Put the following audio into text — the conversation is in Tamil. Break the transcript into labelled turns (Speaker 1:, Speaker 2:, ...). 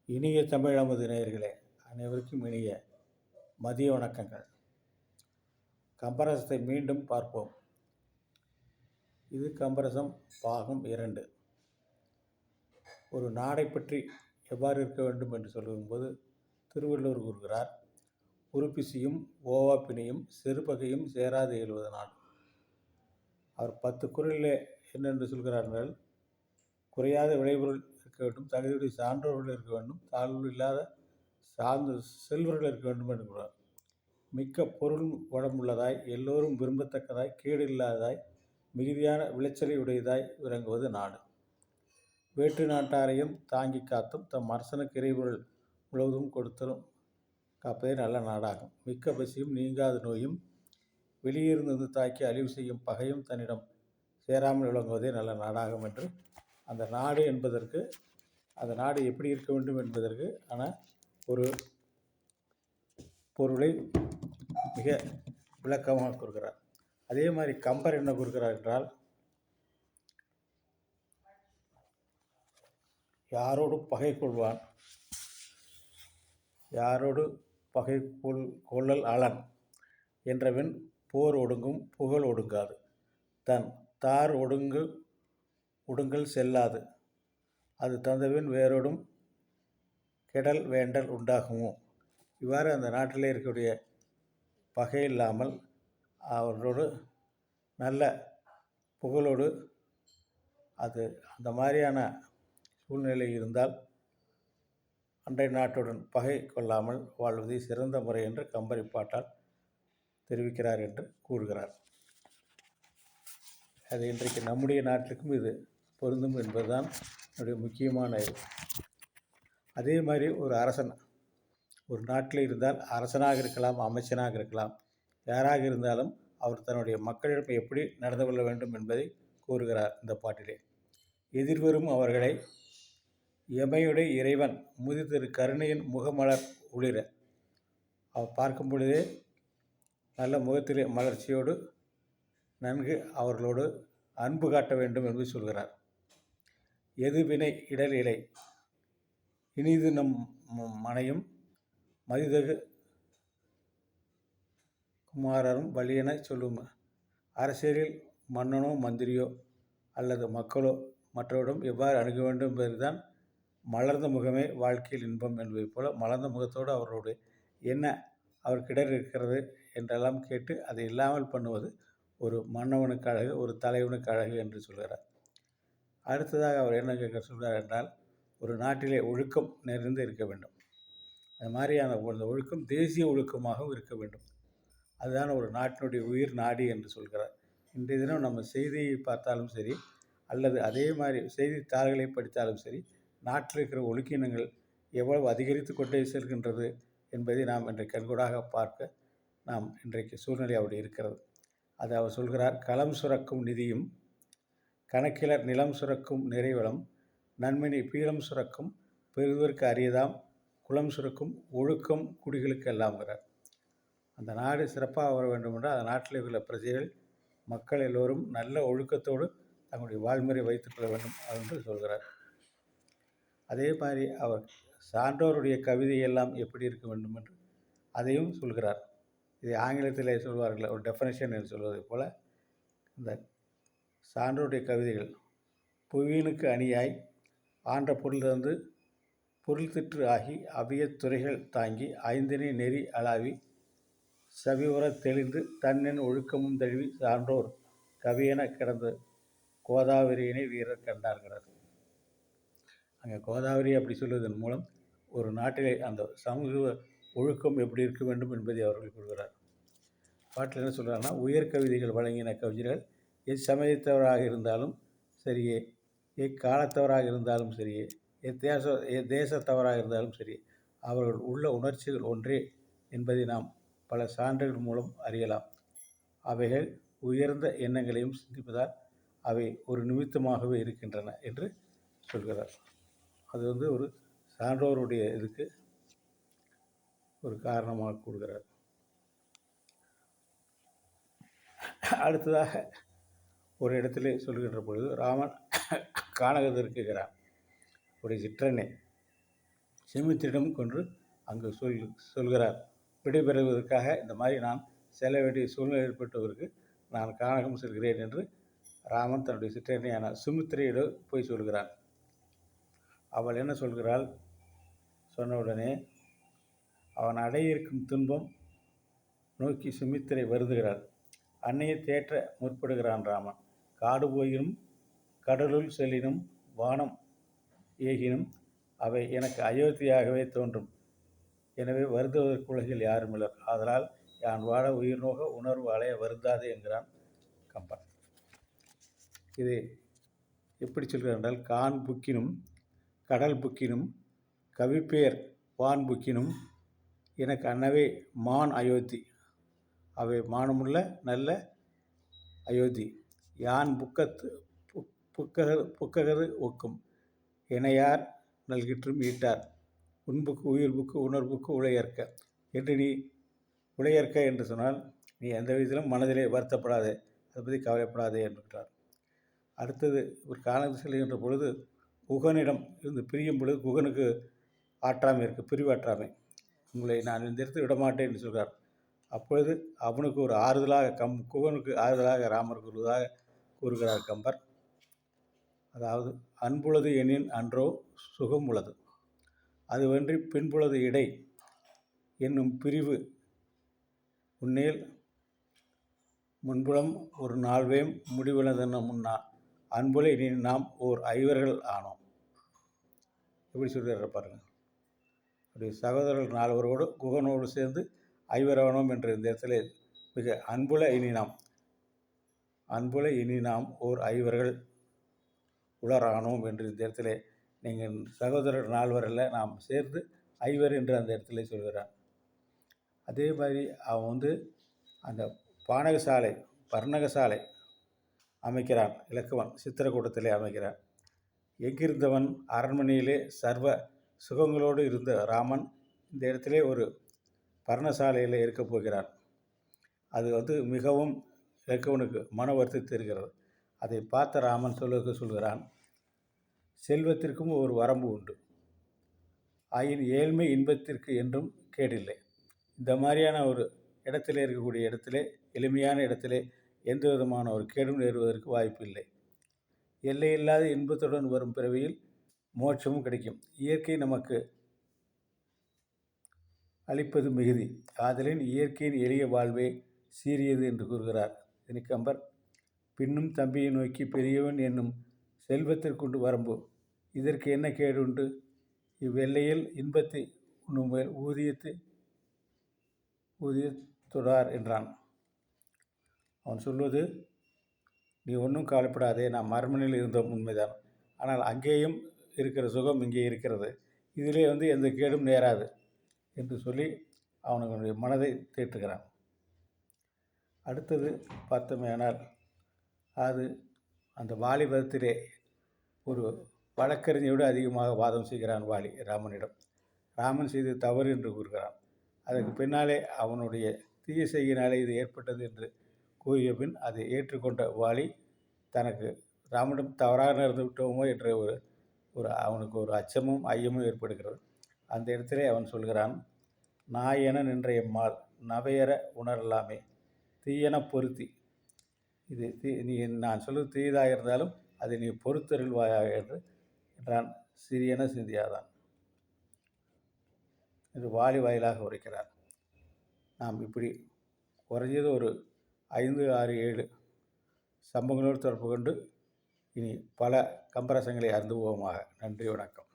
Speaker 1: இனிய தமிழ் அமுது நேயர்களே, அனைவருக்கும் இனிய மதிய வணக்கங்கள். கம்பரசத்தை மீண்டும் பார்ப்போம். இது கம்பரசம் பாகம் 2. ஒரு நாடை பற்றி எவ்வாறு இருக்க வேண்டும் என்று சொல்லும்போது திருவள்ளுவர் கூறுகிறார், உறுப்பிசியும் ஓவாப்பினியும் செருப்பகையும் சேராது எழுவது நாடு. அவர் 10 குறளிலே என்னென்று சொல்கிறார்கள், குறையாத விளைபொருள் இருக்க வேண்டும், தகுதியுடைய சான்றோர்கள் இருக்க வேண்டும், தாழ்வு இல்லாத சார்ந்த செல்வர்கள் இருக்க வேண்டும் என்கிறார். மிக்க பொருள் வளமுள்ளதாய், எல்லோரும் விரும்பத்தக்கதாய், கேடு இல்லாததாய், மிகுதியான விளைச்சலை உடையதாய் விளங்குவது நாடு. வேற்று நாட்டாரையும் தாங்கி காத்தும் தம் அரசனுக்கு இறைபொருள் முழுவதும் கொடுத்தலும் காப்பதே நல்ல நாடாகும். மிக்க பசியும் நீங்காத நோயும் வெளியிருந்து தாக்கி அழிவு செய்யும் பகையும் தன்னிடம் சேராமல் விளங்குவதே நல்ல நாடாகும் என்று அந்த நாடு என்பதற்கு, அந்த நாடு எப்படி இருக்க வேண்டும் என்பதற்கு ஆனால் ஒரு பொருளை மிக விளக்கமாக கூறுகிறார். அதே மாதிரி கம்பர் என்ன கூறுகிறார் என்றால், யாரோடு பகை கொள்வான், யாரோடு பகை கொள்ளல் அலன் என்றவன் போர் ஒடுங்கும் புகழ் ஒடுங்காது, தன் தார் ஒடுங்கல் செல்லாது, அது தந்தவன் வேரோடும் கெடல் வேண்டல் உண்டாகுமோ. இவ்வாறு அந்த நாட்டிலே இருக்கக்கூடிய பகை இல்லாமல் அவர்களோடு நல்ல புகழோடு அது அந்த மாதிரியான சூழ்நிலை இருந்தால் அண்டை நாட்டுடன் பகை கொள்ளாமல் வாழ்வதே சிறந்த முறை என்று கம்பரி பாட்டால் தெரிவிக்கிறார் என்று கூறுகிறார். அது இன்றைக்கு நம்முடைய நாட்டிற்கும் இது பொருந்தும் என்பதுதான் என்னுடைய முக்கியமான இது. அதே மாதிரி ஒரு அரசன் ஒரு நாட்டில் இருந்தால் அரசனாக இருக்கலாம், அமைச்சனாக இருக்கலாம், யாராக இருந்தாலும் அவர் தன்னுடைய மக்களிடம் எப்படி நடந்து கொள்ள வேண்டும் என்பதை கூறுகிறார் இந்த பாட்டிலே. எதிர்வரும் அவர்களை எமையுடைய இறைவன் முதிதிரு கருணையின் முகமலர் ஒளிர, அவர் பார்க்கும் பொழுதே நல்ல முகத்திலே மலர்ச்சியோடு நன்கு அவர்களோடு அன்பு காட்ட வேண்டும் என்று சொல்கிறார். எது வினை இடல் இலை இனிது நம் மனையும் மதிதகு குமாரரும் வலியென சொல்லும். அரசியலில் மன்னனோ மந்திரியோ அல்லது மக்களோ மற்றவரிடம் எவ்வாறு அணுக வேண்டும் என்பதுதான் மலர்ந்த முகமே வாழ்க்கையில் இன்பம் என்பதை போல, மலர்ந்த முகத்தோடு அவரோடு என்ன அவர்கிடர் இருக்கிறது என்றெல்லாம் கேட்டு அதை இல்லாமல் பண்ணுவது ஒரு மன்னவனுக்கு அழகு, ஒரு தலைவனுக்கு அழகு என்று சொல்கிறார். அடுத்ததாக அவர் என்ன கேட்க சொல்கிறார் என்றால், ஒரு நாட்டிலே ஒழுக்கம் நிறைந்து இருக்க வேண்டும். அது மாதிரியான அந்த ஒழுக்கம் தேசிய ஒழுக்கமாகவும் இருக்க வேண்டும். அதுதான் ஒரு நாட்டினுடைய உயிர் நாடி என்று சொல்கிறார். இன்றைய தினம் நம்ம செய்தியை பார்த்தாலும் சரி, அல்லது அதே மாதிரி செய்தித்தாள்களை படித்தாலும் சரி, நாட்டில் இருக்கிற ஒழுக்கினங்கள் எவ்வளவு அதிகரித்து கொண்டே செல்கின்றது என்பதை நாம் இன்றைக்கு கண்கூடாக பார்க்க நாம் இன்றைக்கு சூழ்நிலை அப்படி இருக்கிறது. அது அவர் சொல்கிறார், களம் சுரக்கும் நிதியும் கணக்கிலர் நிலம் சுரக்கும் நிறைவளம் நன்மணி பீலம் சுரக்கும் பெறுவதற்கு அரியதாம் குளம் சுரக்கும் ஒழுக்கம் குடிகளுக்கு எல்லாம்ங்கிறார். அந்த நாடு சிறப்பாக வர வேண்டும் என்றால் அந்த நாட்டில் உள்ள பிரஜைகள் மக்கள் எல்லோரும் நல்ல ஒழுக்கத்தோடு தங்களுடைய வாழ்முறை வைத்துக்கொள்ள வேண்டும் என்று சொல்கிறார். அதே மாதிரி அவர் சான்றோருடைய கவிதையெல்லாம் எப்படி இருக்க வேண்டும் என்று அதையும் சொல்கிறார். இதை ஆங்கிலத்தில் சொல்வார்கள் ஒரு டெஃபனிஷன் என்று சொல்வதை போல், இந்த சான்றோருடைய கவிதைகள் புவியினுக்கு அணியாய் ஆன்ற பொருள் தந்து பொருள் திற்று ஆகி அவ்விய துறைகள் தாங்கி ஐந்தினை நெறி அளாவி சவிவுற தெளிந்து தன்னென் ஒழுக்கமும் தழுவி சான்றோர் கவியென கிடந்த கோதாவரியினை வீரர் கண்டார்கிறார். அங்கே கோதாவரி அப்படி சொல்வதன் மூலம் ஒரு நாட்டிலே அந்த சமூக ஒழுக்கம் எப்படி இருக்க வேண்டும் என்பதை அவர்கள் கூறுகிறார். பாட்டில் என்ன சொல்கிறாங்கன்னா, உயர் கவிதைகள் வழங்கின கவிஞர்கள் எச்சமயத்தவராக இருந்தாலும் சரியே, எக்காலத்தவராக இருந்தாலும் சரியே, தேசத்தவராக இருந்தாலும் சரி, அவர்கள் உள்ள உணர்ச்சிகள் ஒன்றே என்பதை நாம் பல சான்றுகள் மூலம் அறியலாம். அவைகள் உயர்ந்த எண்ணங்களையும் சிந்திப்பதால் அவை ஒரு நிமித்தமாகவே இருக்கின்றன என்று சொல்கிறார். அது ஒரு சான்றோருடைய இதுக்கு ஒரு காரணமாக கூறுகிறார். அடுத்ததாக ஒரு இடத்திலே சொல்கின்ற பொழுது, ராமன் கானகத்திற்குகிறான். ஒரு சிற்றனை சுமித்திரிடம் கொன்று அங்கு சொல்கிறார். விடைபெறுவதற்காக இந்த மாதிரி நான் செல்ல வேண்டிய சூழ்நிலை ஏற்பட்டவருக்கு நான் கானகம் செல்கிறேன் என்று ராமன் தன்னுடைய சிற்றன்னையான சுமித்திரையிடம் போய் சொல்கிறான். அவள் என்ன சொல்கிறாள்? சொன்னவுடனே அவன் அடைய இருக்கும் துன்பம் நோக்கி சுமித்திரை வருதுகிறாள். அன்னையை தேற்ற முற்படுகிறான் ராமன். காடு போயினும் கடலுள் செல்லினும் வானம் ஏகினும் அவை எனக்கு அயோத்தியாகவே தோன்றும். எனவே வருந்துவதற்கு உலகில் யாருமில்லர். ஆதலால் யான் வாழ உயிர் நோக உணர்வு அலைய வருந்தாதே என்கிறான் கம்பன். இது எப்படி சொல்கிறார் என்றால், கான் புக்கினும் கடல் புக்கினும் கவிப்பேர் வான் புக்கினும் எனக்கு அன்னவே மான் அயோத்தி. அவை மானமுள்ள நல்ல அயோத்தி. யான் புக்ககது ஒக்கும் இணையார் நல்கிற்றும் ஈட்டார். உண்புக்கு உயிர்புக்கு உணர்வுக்கு உழையற்க என்று நீ உழையற்க என்று சொன்னால் நீ எந்த விதத்திலும் மனதிலே வருத்தப்படாதே, அதை பற்றி கவலைப்படாதே என்கிறார். அடுத்தது ஒரு காலத்தில் செல்கின்ற பொழுது குகனிடம் இருந்து பிரியும் பொழுது குகனுக்கு ஆற்றாமை இருக்குது, பிரிவாற்றாமை. உங்களை நான் இந்த இடத்தில் விடமாட்டேன் என்று சொல்கிறார். அப்பொழுது அவனுக்கு ஒரு ஆறுதலாக குகனுக்கு ஆறுதலாக ராமர் கூறுகிறார் கம்பர். அதாவது அன்புளது எனின் அன்றோ சுகம் உள்ளது, அதுவன்றி பின்புளது இடை என்னும் பிரிவு உன்னேல் முன்புலம் ஒரு நாள்வேம் முடிவுள்ளதென்ன முன்னா அன்புல இனி நாம் ஓர் ஐவர்கள் ஆனோம். எப்படி சொல்கிறார் பாருங்கள். அப்படி சகோதரர்கள் 4 குகனோடு சேர்ந்து ஐவரானோம் என்ற இந்த இடத்துல மிக அன்புல இனி நாம் ஓர் ஐவர்கள் உலரானோம் என்று இந்த இடத்துல நீங்கள் சகோதரர் 4 அல்ல, நாம் சேர்ந்து ஐவர் என்று அந்த இடத்துல சொல்கிறார். அதே மாதிரி அவன் அந்த பானகசாலை பர்ணகசாலை அமைக்கிறான். இலக்குவன் சித்திரக்கூட்டத்திலே அமைக்கிறான். எங்கிருந்தவன் அரண்மனையிலே சர்வ சுகங்களோடு இருந்த ராமன் இந்த இடத்திலே ஒரு பர்ணசாலையில் இருக்கப் போகிறான். அது மிகவும் இலக்குவனுக்கு மன வருத்தத்தை இருக்கிறது. அதை பார்த்த ராமன் சொல்கிறான், செல்வத்திற்கும் ஒரு வரம்பு உண்டு, ஆயின் ஏழ்மை இன்பத்திற்கு என்றும் கேடில்லை. இந்த மாதிரியான ஒரு இடத்திலே இருக்கக்கூடிய இடத்திலே, எளிமையான இடத்திலே எந்த விதமான ஒரு கேடும் நேருவதற்கு வாய்ப்பு இல்லை. எல்லையில்லாத இன்பத்துடன் வரும் பிறவியில் மோட்சமும் கிடைக்கும். இயற்கை நமக்கு அளிப்பது மிகுதி, ஆதலின் இயற்கையின் எளிய வாழ்வே சீரியது என்று கூறுகிறார் திணிக்கம்பர். பின்னும் தம்பியை நோக்கி பெரியவன் என்னும் செல்வத்திற்குண்டு வரம்பு, இதற்கு என்ன கேடுண்டு? இவ்வெல்லையில் இன்பத்தை உண்ணும் ஊதியத்தொடார் என்றான். அவன் சொல்வது, நீ ஒன்றும் கவலைப்படாதே, நாம் அரண்மனையில் இருந்தோம் உண்மைதான், ஆனால் அங்கேயும் இருக்கிற சுகம் இங்கே இருக்கிறது, இதிலே எந்த கேடும் நேராது என்று சொல்லி அவனுடைய மனதை தேற்றுகிறான். அடுத்தது பார்த்தோமேனால், அது அந்த வாலிபத்திலே ஒரு வழக்கறிஞரோடு அதிகமாக வாதம் செய்கிறான் வாலி ராமனிடம். ராமன் செய்து தவறு என்று கூறுகிறான். அதற்கு பின்னாலே அவனுடைய தீய செய்யினாலே இது ஏற்பட்டது என்று கூறிய பின் அதை ஏற்றுக்கொண்ட வாலி தனக்கு ராமனிடம் தவறாக நடந்து விட்டோமோ என்ற அவனுக்கு ஒரு அச்சமும் ஐயமும் ஏற்படுகிறது. அந்த இடத்திலே அவன் சொல்கிறான், நாயென நின்ற எம்மாள் நவையற உணரலாமே தீயென பொருத்தி. நீ நான் சொல்வது தீயதாக இருந்தாலும் அதை நீ பொறுத்தருள்வாயாக என்றான். சிறியன சிந்தியாதான் என்று வாலி வாயிலாக உரைக்கிறார். நாம் இப்படி குறைஞ்சது ஒரு 5, 6, 7 சம்பவங்களோடு தொடர்பு கொண்டு இனி பல கம்பரசங்களை அருந்துவோமாக. நன்றி, வணக்கம்.